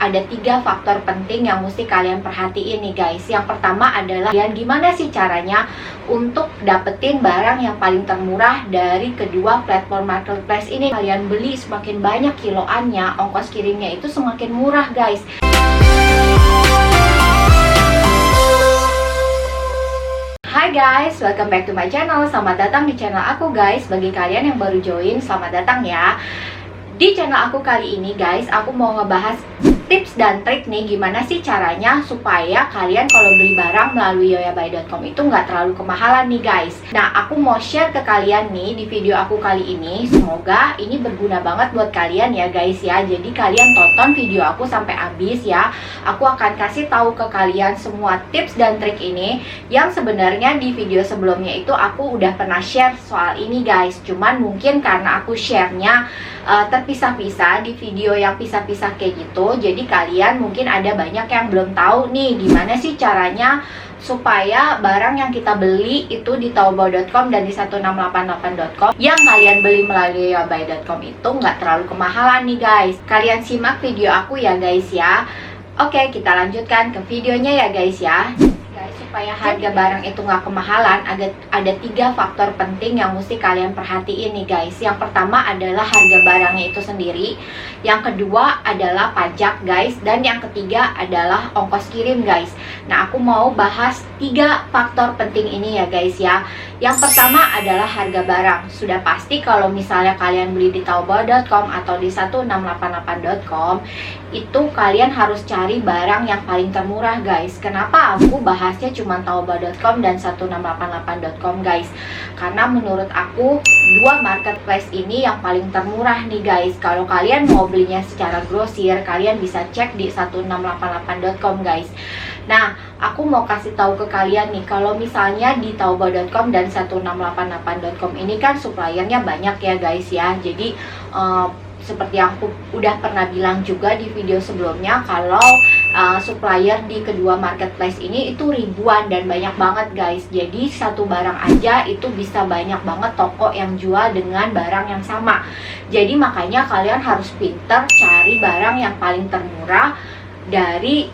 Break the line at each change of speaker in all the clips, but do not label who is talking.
ada 3 faktor penting yang mesti kalian perhatiin nih guys. Yang pertama adalah gimana sih caranya untuk dapetin barang yang paling termurah dari kedua platform marketplace ini. Kalian beli semakin banyak kiloannya, ongkos kirimnya itu semakin murah guys. Hai guys, welcome back to my channel. Selamat datang di channel aku guys. Bagi kalian yang baru join, selamat datang ya. Di channel aku kali ini guys, aku mau ngebahas tips dan trik nih gimana sih caranya supaya kalian kalau beli barang melalui yoyabuy.com itu nggak terlalu kemahalan nih guys. Nah, aku mau share ke kalian nih di video aku kali ini. Semoga ini berguna banget buat kalian ya guys ya. Jadi kalian tonton video aku sampai habis ya. Aku akan kasih tahu ke kalian semua tips dan trik ini yang sebenarnya di video sebelumnya itu aku udah pernah share soal ini guys. Cuman mungkin karena aku share-nya terpisah-pisah di video yang pisah-pisah kayak gitu, jadi kalian mungkin ada banyak yang belum tahu nih gimana sih caranya supaya barang yang kita beli itu di taobao.com dan di 1688.com yang kalian beli melalui yoyabuy.com itu nggak terlalu kemahalan nih guys. Kalian simak video aku ya guys ya. Oke, kita lanjutkan ke videonya ya guys ya. Supaya harga barang itu nggak kemahalan, ada 3 faktor penting yang mesti kalian perhatiin nih guys. Yang pertama adalah harga barangnya itu sendiri, yang kedua adalah pajak guys, dan yang ketiga adalah ongkos kirim guys. Nah, aku mau bahas 3 faktor penting ini ya guys ya. Yang pertama adalah harga barang. Sudah pasti kalau misalnya kalian beli di taobao.com atau di 1688.com itu kalian harus cari barang yang paling termurah guys. Kenapa aku bahasnya cuma taobao.com dan 1688.com guys? Karena menurut aku dua marketplace ini yang paling termurah nih guys. Kalau kalian mau belinya secara grosir, kalian bisa cek di 1688.com guys. Nah, aku mau kasih tahu ke kalian nih, kalau misalnya di taobao.com dan 1688.com ini kan suppliernya banyak ya guys ya. Jadi seperti yang aku udah pernah bilang juga di video sebelumnya, kalau supplier di kedua marketplace ini itu ribuan dan banyak banget guys. Jadi satu barang aja itu bisa banyak banget toko yang jual dengan barang yang sama. Jadi makanya kalian harus pinter cari barang yang paling termurah dari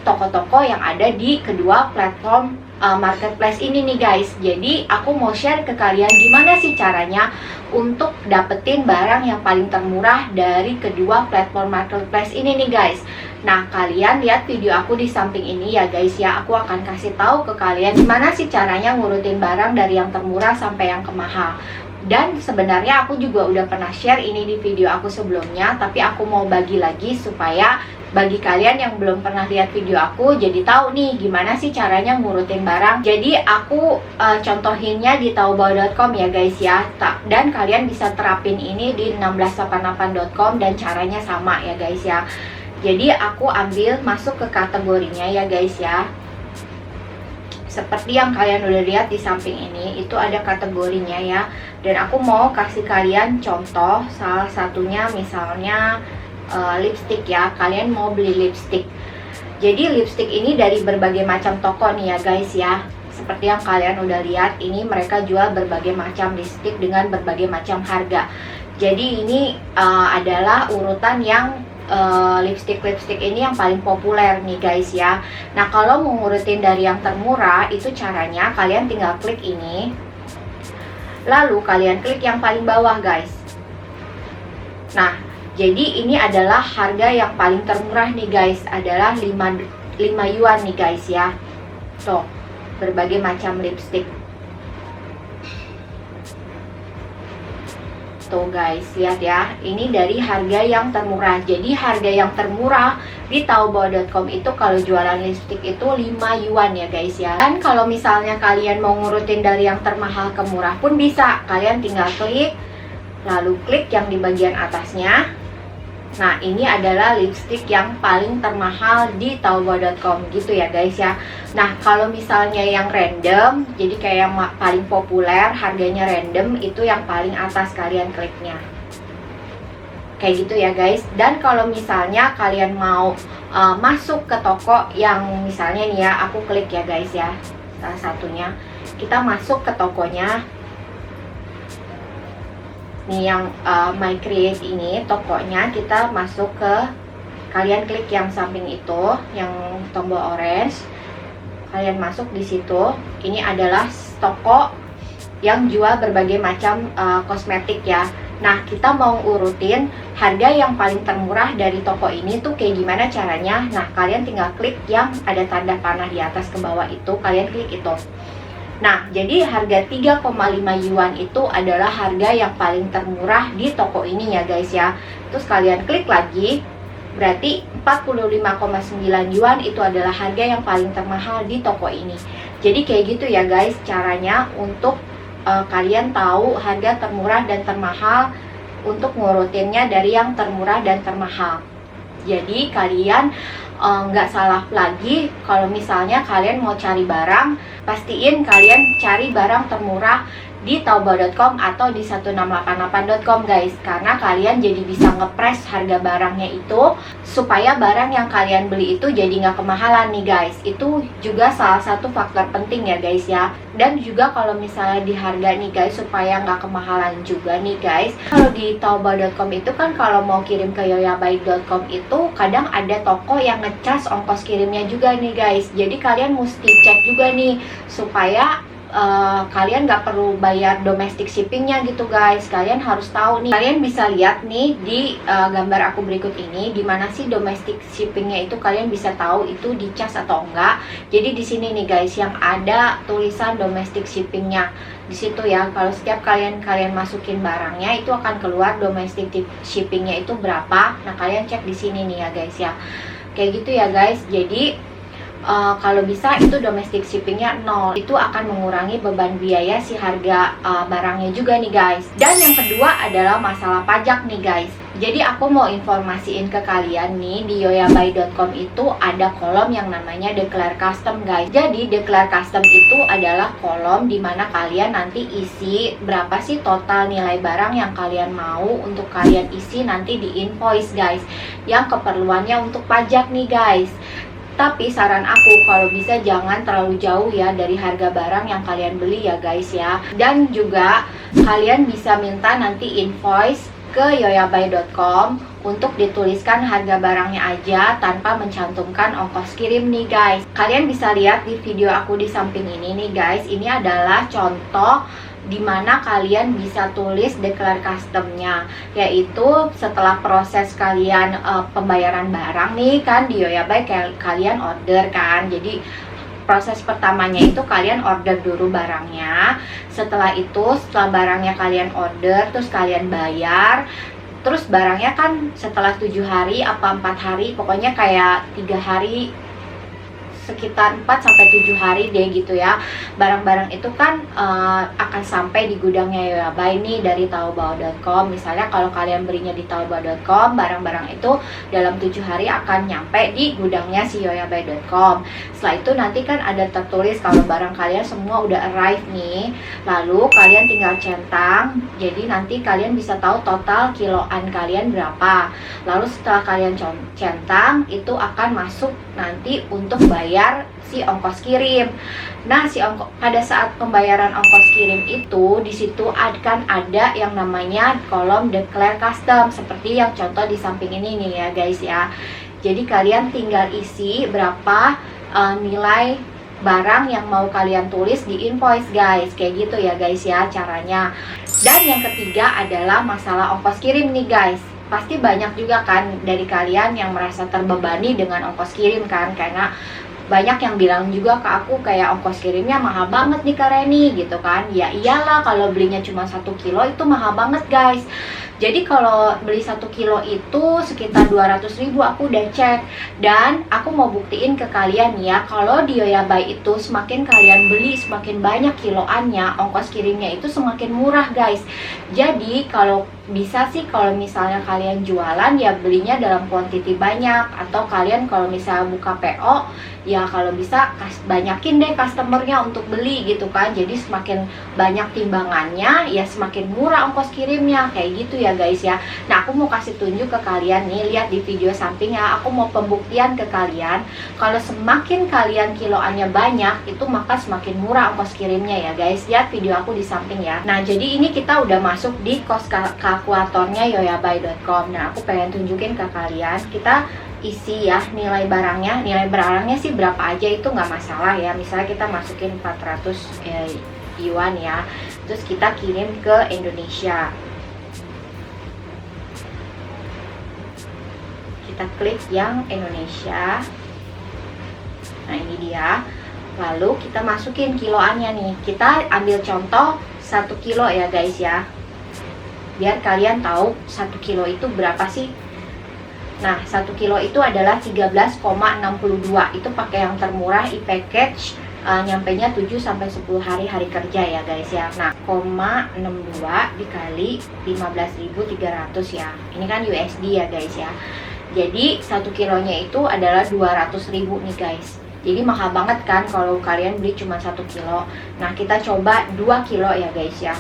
toko-toko yang ada di kedua platform marketplace ini nih guys. Jadi aku mau share ke kalian gimana sih caranya untuk dapetin barang yang paling termurah dari kedua platform marketplace ini nih guys. Nah, kalian lihat video aku di samping ini ya guys ya. Aku akan kasih tahu ke kalian gimana sih caranya ngurutin barang dari yang termurah sampai yang kemahal. Dan sebenarnya aku juga udah pernah share ini di video aku sebelumnya, tapi aku mau bagi lagi supaya bagi kalian yang belum pernah lihat video aku jadi tahu nih gimana sih caranya ngurutin barang. Jadi aku contohinnya di taobao.com ya guys ya. Dan kalian bisa terapin ini di 1688.com dan caranya sama ya guys ya. Jadi aku ambil masuk ke kategorinya ya guys ya. Seperti yang kalian udah lihat di samping ini, itu ada kategorinya ya. Dan aku mau kasih kalian contoh, salah satunya misalnya lipstick ya. Kalian mau beli lipstick. Jadi lipstick ini dari berbagai macam toko nih ya guys ya. Seperti yang kalian udah lihat, ini mereka jual berbagai macam lipstick dengan berbagai macam harga. Jadi ini adalah urutan yang lipstick ini yang paling populer nih guys ya. Nah, kalau mau ngurutin dari yang termurah, itu caranya kalian tinggal klik ini, lalu kalian klik yang paling bawah guys. Nah, jadi ini adalah harga yang paling termurah nih guys, adalah 5 yuan nih guys ya. Tuh, berbagai macam lipstick. Tuh guys, lihat ya, ini dari harga yang termurah. Jadi harga yang termurah di taobao.com itu kalau jualan lipstick itu 5 yuan ya guys ya. Dan kalau misalnya kalian mau ngurutin dari yang termahal ke murah pun bisa. Kalian tinggal klik, lalu klik yang di bagian atasnya. Nah, ini adalah lipstick yang paling termahal di taobao.com gitu ya guys ya. Nah, kalau misalnya yang random, jadi kayak yang paling populer, harganya random, itu yang paling atas kalian kliknya. Kayak gitu ya guys. Dan kalau misalnya kalian mau masuk ke toko yang misalnya nih ya, aku klik ya guys ya, salah satunya. Kita masuk ke tokonya. Nih yang My Create ini, tokonya kita masuk ke kalian klik yang samping itu, yang tombol orange. Kalian masuk di situ. Ini adalah toko yang jual berbagai macam kosmetik ya. Nah, kita mau urutin harga yang paling termurah dari toko ini tuh kayak gimana caranya. Nah, kalian tinggal klik yang ada tanda panah di atas ke bawah itu, kalian klik itu. Nah, jadi harga 3,5 yuan itu adalah harga yang paling termurah di toko ini ya guys ya. Terus kalian klik lagi, berarti 45,9 yuan itu adalah harga yang paling termahal di toko ini. Jadi kayak gitu ya guys caranya untuk kalian tahu harga termurah dan termahal, untuk ngurutinnya dari yang termurah dan termahal. Jadi kalian nggak salah lagi kalau misalnya kalian mau cari barang, pastiin kalian cari barang termurah di taobao.com atau di 1688.com guys, karena kalian jadi bisa ngepres harga barangnya itu supaya barang yang kalian beli itu jadi nggak kemahalan nih guys. Itu juga salah satu faktor penting ya guys ya. Dan juga kalau misalnya di harga nih guys, supaya nggak kemahalan juga nih guys, kalau di taobao.com itu kan kalau mau kirim ke yoyabai.com itu kadang ada toko yang ngecas ongkos kirimnya juga nih guys. Jadi kalian mesti cek juga nih supaya kalian nggak perlu bayar domestic shippingnya gitu guys. Kalian harus tahu nih, kalian bisa lihat nih di gambar aku berikut ini, dimana sih domestic shippingnya itu kalian bisa tahu itu dicas atau enggak. Jadi di sini nih guys yang ada tulisan domestic shippingnya di situ ya. Kalau setiap kalian masukin barangnya itu akan keluar domestic shippingnya itu berapa. Nah kalian cek di sini nih ya guys ya, kayak gitu ya guys. Jadi kalau bisa itu domestic shippingnya 0, itu akan mengurangi beban biaya si harga barangnya juga nih guys. Dan yang kedua adalah masalah pajak nih guys. Jadi aku mau informasiin ke kalian nih, di yoyabai.com itu ada kolom yang namanya declare custom guys. Jadi declare custom itu adalah kolom dimana kalian nanti isi berapa sih total nilai barang yang kalian mau untuk kalian isi nanti di invoice guys, yang keperluannya untuk pajak nih guys. Tapi saran aku kalau bisa jangan terlalu jauh ya dari harga barang yang kalian beli ya guys ya. Dan juga kalian bisa minta nanti invoice ke yoyabai.com untuk dituliskan harga barangnya aja tanpa mencantumkan ongkos kirim nih guys. Kalian bisa lihat di video aku di samping ini nih guys. Ini adalah contoh dimana kalian bisa tulis declare customnya, yaitu setelah proses kalian pembayaran barang nih kan di Yoyabai, kalian order kan. Jadi proses pertamanya itu kalian order dulu barangnya. Setelah itu, setelah barangnya kalian order, terus kalian bayar. Terus barangnya kan setelah 7 hari apa 4 hari, pokoknya kayak 3 hari, sekitar 4-7 hari deh gitu ya. Barang-barang itu kan akan sampai di gudangnya Yoyabai nih dari taobao.com. Misalnya kalau kalian belinya di taobao.com, barang-barang itu dalam 7 hari akan nyampe di gudangnya si yoyabai.com. Setelah itu nanti kan ada tertulis kalau barang kalian semua udah arrive nih. Lalu kalian tinggal centang. Jadi nanti kalian bisa tahu total kiloan kalian berapa. Lalu setelah kalian centang, itu akan masuk nanti untuk bayar si ongkos kirim. Nah, pada saat pembayaran ongkos kirim itu di situ akan ada yang namanya kolom declare custom seperti yang contoh di samping ini nih ya guys ya. Jadi kalian tinggal isi berapa nilai barang yang mau kalian tulis di invoice guys. Kayak gitu ya guys ya caranya. Dan yang ketiga adalah masalah ongkos kirim nih guys. Pasti banyak juga kan dari kalian yang merasa terbebani dengan ongkos kirim kan, karena banyak yang bilang juga ke aku kayak ongkos kirimnya mahal banget nih Kak Reni gitu kan. Ya iyalah, kalau belinya cuma 1 kilo itu mahal banget guys. Jadi kalau beli 1 kilo itu sekitar 200.000, aku udah cek. Dan aku mau buktiin ke kalian ya, kalau di Yoyabai itu semakin kalian beli, semakin banyak kiloannya, ongkos kirimnya itu semakin murah guys. Jadi kalau bisa sih kalau misalnya kalian jualan ya belinya dalam kuantiti banyak, atau kalian kalau misalnya buka PO ya kalau bisa banyakin deh customernya untuk beli gitu kan. Jadi semakin banyak timbangannya ya semakin murah ongkos kirimnya, kayak gitu ya guys ya. Nah aku mau kasih tunjuk ke kalian nih, lihat di video samping ya, aku mau pembuktian ke kalian kalau semakin kalian kiloannya banyak itu maka semakin murah ongkos kirimnya ya guys. Lihat video aku di samping ya. Nah jadi ini kita udah masuk di cost kalkulatornya yoyabai.com. Nah aku pengen tunjukin ke kalian, kita isi ya nilai barangnya sih berapa aja itu nggak masalah ya. Misalnya kita masukin 400 yuan ya, terus kita kirim ke Indonesia. Kita klik yang Indonesia. Nah ini dia. Lalu kita masukin kiloannya nih. Kita ambil contoh 1 kilo ya guys ya, biar kalian tahu 1 kilo itu berapa sih. Nah 1 kilo itu adalah 13,62. Itu pakai yang termurah e-package, nyampainya 7-10 hari kerja ya guys ya. Nah 0,62 dikali 15.300 ya, ini kan USD ya guys ya. Jadi 1 kilonya itu adalah 200.000 nih guys. Jadi mahal banget kan kalau kalian beli cuma 1 kilo. Nah kita coba 2 kilo ya guys ya.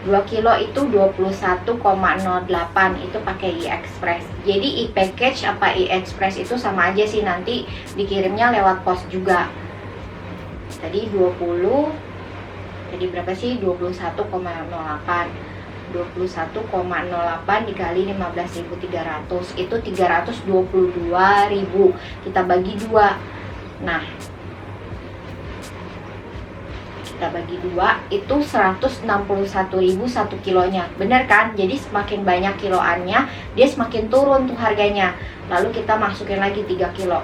Dua kilo itu 21,08, itu pakai e-express. Jadi e-package apa e-express itu sama aja sih, nanti dikirimnya lewat pos juga. Tadi 20, jadi berapa sih? 21,08. 21,08 dikali 15.300 itu 322.000. Kita bagi 2. Nah kita bagi 2 itu 161.000 1 kilonya. Bener kan? Jadi semakin banyak kiloannya dia semakin turun tuh harganya. Lalu kita masukin lagi 3 kilo.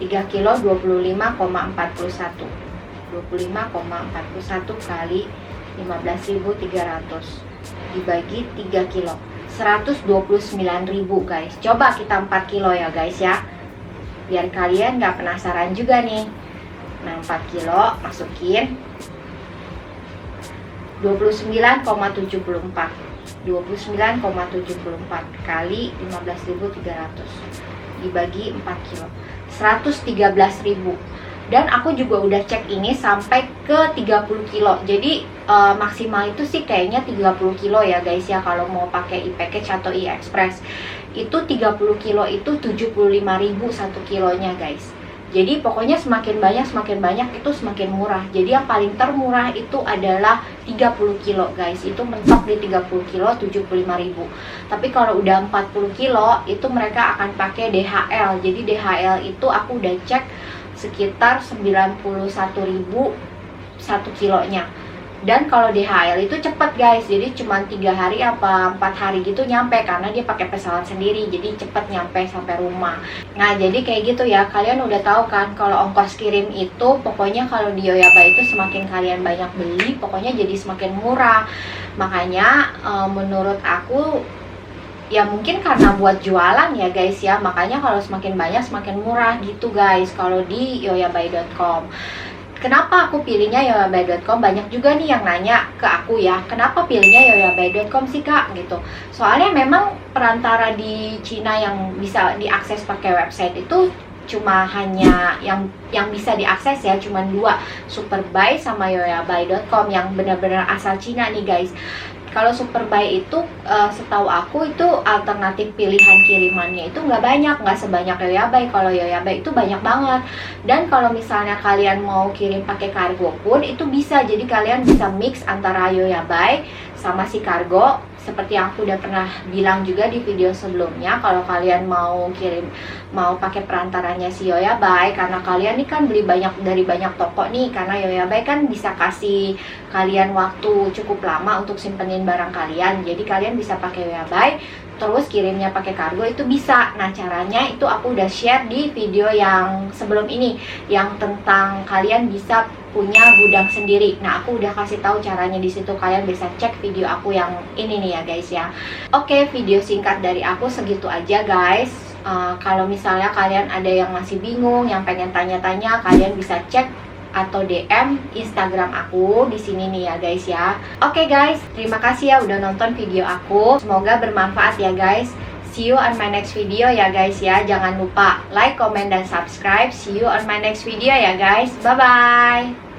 3 kilo 25,41 kali 15.300 dibagi 3 kilo 129.000 guys. Coba kita 4 kilo ya guys ya, biar kalian nggak penasaran juga nih. Nah 4 kilo masukin 29,74 kali 15.300 dibagi 4 kilo 113.000. Dan aku juga udah cek ini sampai ke 30 kilo. Jadi maksimal itu sih kayaknya 30 kilo ya guys ya, kalau mau pakai e-package atau e-express. Itu 30 kilo itu 75.000 1 kilonya guys. Jadi pokoknya semakin banyak itu semakin murah. Jadi yang paling termurah itu adalah 30 kilo guys. Itu mentok di 30 kilo 75.000. Tapi kalau udah 40 kilo itu mereka akan pakai DHL. Jadi DHL itu aku udah cek sekitar 91.000 1 kilonya. Dan kalau DHL itu cepet guys, jadi cuma 3 hari apa 4 hari gitu nyampe, karena dia pakai pesawat sendiri, jadi cepet nyampe sampai rumah. Nah jadi kayak gitu ya, kalian udah tahu kan kalau ongkos kirim itu pokoknya kalau di Yoyaba itu semakin kalian banyak beli pokoknya jadi semakin murah. Makanya menurut aku ya mungkin karena buat jualan ya guys ya, makanya kalau semakin banyak semakin murah gitu guys kalau di yoyabai.com. Kenapa aku pilihnya yoyabai.com? Banyak juga nih yang nanya ke aku ya, kenapa pilihnya yoyabai.com sih kak gitu. Soalnya memang perantara di Cina yang bisa diakses pakai website itu cuma hanya yang bisa diakses ya, cuma 2, Superbuy sama yoyabai.com yang benar-benar asal Cina nih guys. Kalau Superbuy itu setahu aku itu alternatif pilihan kirimannya itu nggak banyak, nggak sebanyak Yoyabai. Kalau Yoyabai itu banyak banget. Dan kalau misalnya kalian mau kirim pakai kargo pun itu bisa. Jadi kalian bisa mix antara Yoyabai sama si kargo. Seperti yang aku udah pernah bilang juga di video sebelumnya, kalau kalian mau pakai perantaranya si Yoyabai, karena kalian nih kan beli dari banyak toko nih, karena Yoyabai kan bisa kasih kalian waktu cukup lama untuk simpenin barang kalian. Jadi kalian bisa pakai Yoyabai terus kirimnya pakai kargo itu bisa. Nah caranya itu aku udah share di video yang sebelum ini, yang tentang kalian bisa punya gudang sendiri. Nah aku udah kasih tahu caranya di situ, kalian bisa cek video aku yang ini nih ya guys ya. Oke, video singkat dari aku segitu aja guys. Kalau misalnya kalian ada yang masih bingung, yang pengen tanya-tanya, kalian bisa cek atau DM Instagram aku di sini nih ya guys ya. Oke guys, terima kasih ya udah nonton video aku. Semoga bermanfaat ya guys. See you on my next video ya guys ya. Jangan lupa like, comment, dan subscribe. See you on my next video ya guys. Bye bye.